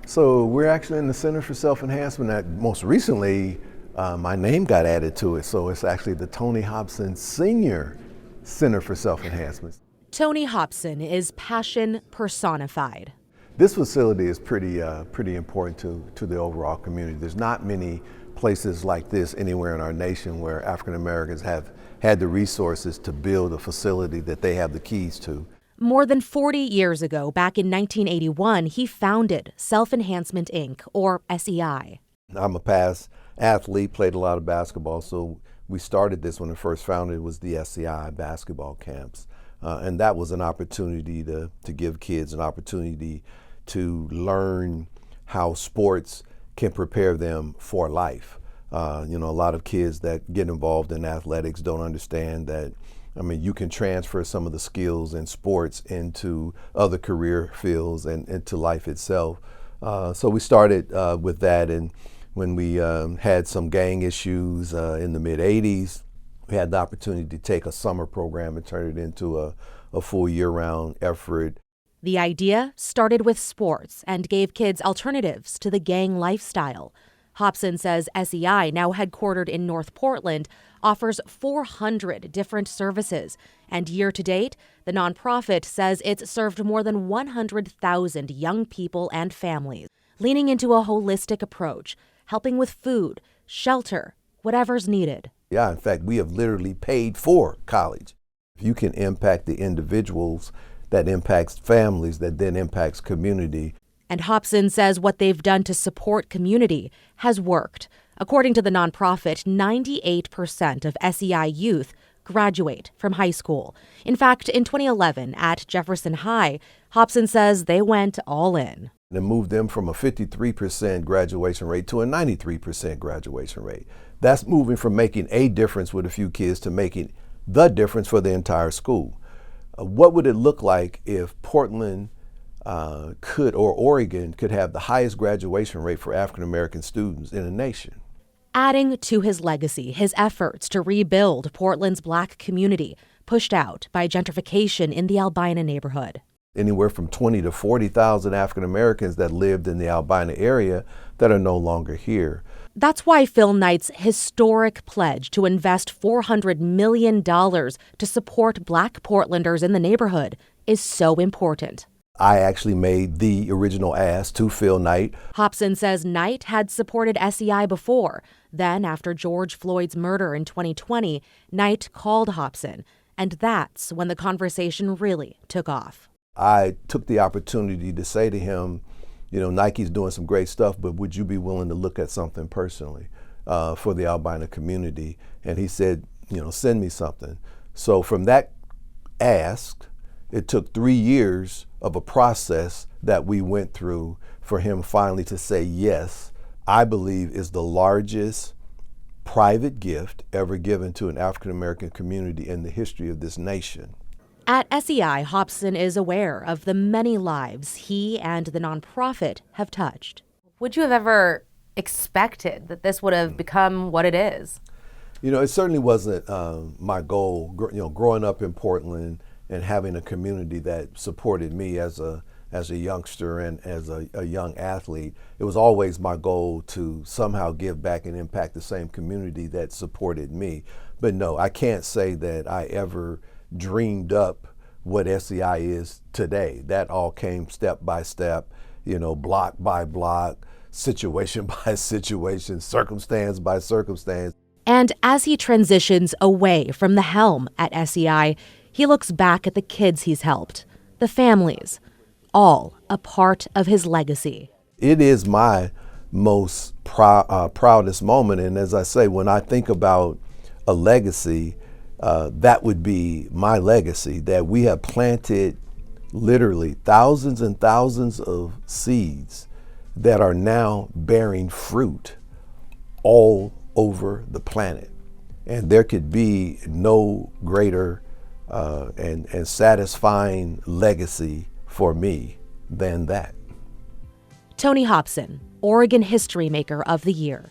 So we're actually in the Center for Self Enhancement. That most recently, my name got added to it. So it's actually the Tony Hopson Senior Center for Self Enhancement. Tony Hopson is passion personified. This facility is pretty important to the overall community. There's not many places like this anywhere in our nation where African Americans have had the resources to build a facility that they have the keys to. More than 40 years ago, back in 1981, he founded Self Enhancement Inc., or SEI. I'm a past athlete, played a lot of basketball, so we started this when it first founded. It was the SEI basketball camps. And that was an opportunity to give kids an opportunity to learn how sports can prepare them for life. A lot of kids that get involved in athletics don't understand that, you can transfer some of the skills in sports into other career fields and into life itself. So we started with that, and when we had some gang issues in the mid-'80s, we had the opportunity to take a summer program and turn it into a full year-round effort. The idea started with sports and gave kids alternatives to the gang lifestyle. Hopson says SEI, now headquartered in North Portland, offers 400 different services. And year to date, the nonprofit says it's served more than 100,000 young people and families, leaning into a holistic approach, helping with food, shelter, whatever's needed. Yeah, in fact, we have literally paid for college. If you can impact the individuals, that impacts families, that then impacts community. And Hopson says what they've done to support community has worked. According to the nonprofit, 98% of SEI youth graduate from high school. In fact, in 2011 at Jefferson High, Hopson says they went all in. And moved them from a 53% graduation rate to a 93% graduation rate. That's moving from making a difference with a few kids to making the difference for the entire school. What would it look like if Portland or Oregon could have the highest graduation rate for African American students in the nation? Adding to his legacy, his efforts to rebuild Portland's Black community, pushed out by gentrification in the Albina neighborhood. Anywhere from 20 to 40,000 African Americans that lived in the Albina area that are no longer here. That's why Phil Knight's historic pledge to invest $400 million to support Black Portlanders in the neighborhood is so important. I actually made the original ask to Phil Knight. Hopson says Knight had supported SEI before. Then, after George Floyd's murder in 2020, Knight called Hopson, and that's when the conversation really took off. I took the opportunity to say to him, Nike's doing some great stuff, but would you be willing to look at something personally for the Albina community? And he said, send me something. So from that ask, it took 3 years of a process that we went through for him finally to say yes. I believe is the largest private gift ever given to an African American community in the history of this nation. At SEI, Hopson is aware of the many lives he and the nonprofit have touched. Would you have ever expected that this would have become what it is? It certainly wasn't my goal. Growing up in Portland and having a community that supported me as a youngster and as a young athlete, it was always my goal to somehow give back and impact the same community that supported me. But no, I can't say that I ever dreamed up what SEI is today. That all came step by step, block by block, situation by situation, circumstance by circumstance. And as he transitions away from the helm at SEI, he looks back at the kids he's helped, the families, all a part of his legacy. It is my most proudest moment. And as I say, when I think about a legacy, that would be my legacy, that we have planted literally thousands and thousands of seeds that are now bearing fruit all over the planet. And there could be no greater and satisfying legacy for me than that. Tony Hopson, Oregon History Maker of the Year.